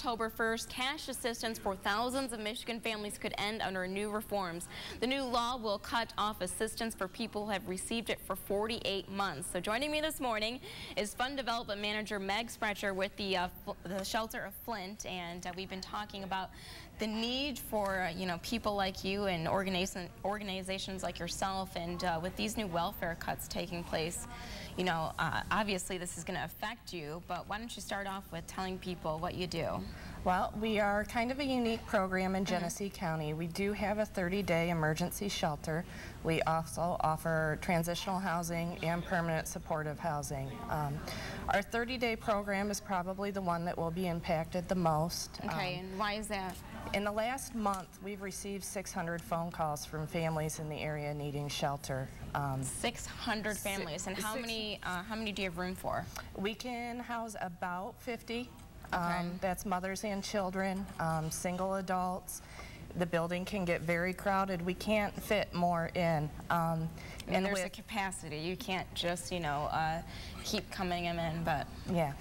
October 1st, cash assistance for thousands of Michigan families could end under new reforms. The new law will cut off assistance for people who have received it for 48 months. So joining me this morning is Fund Development Manager Meg Sprecher with the Shelter of Flint, and we've been talking about the need for people like you and organizations like yourself, and with these new welfare cuts taking place, obviously this is going to affect you, but why don't you start off with telling people what you do? Well, we are kind of a unique program in Genesee County. We do have a 30-day emergency shelter. We also offer transitional housing and permanent supportive housing. Our 30-day program is probably the one that will be impacted the most. Okay, and why is that? In the last month, we've received 600 phone calls from families in the area needing shelter. 600 families, and how many do you have room for? We can house about 50. Okay. That's mothers and children, single adults. The building can get very crowded. We can't fit more in. And there's a capacity. You can't just, keep coming in, but... Yeah.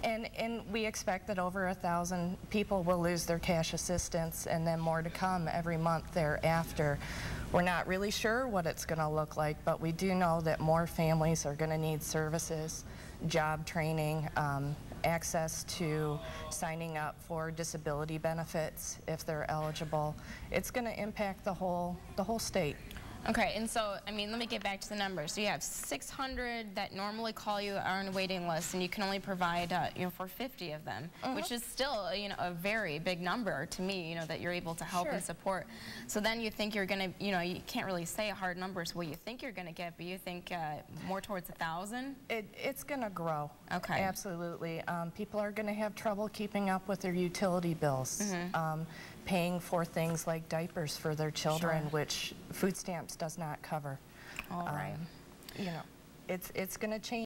And we expect that over 1,000 people will lose their cash assistance, and then more to come every month thereafter. We're not really sure what it's going to look like, but we do know that more families are going to need services, job training, access to signing up for disability benefits if they're eligible. It's going to impact the whole state. Okay, and so, let me get back to the numbers. So you have 600 that normally call you, are on a waiting list, and you can only provide, for 50 of them, which is still, a very big number to me, that you're able to help and support. So then you think you're going to, you can't really say a hard number, so what you think you're going to get, but you think more towards 1,000? It's going to grow. Okay. Absolutely. People are going to have trouble keeping up with their utility bills. Paying for things like diapers for their children, which food stamps does not cover. All right. It's going to change.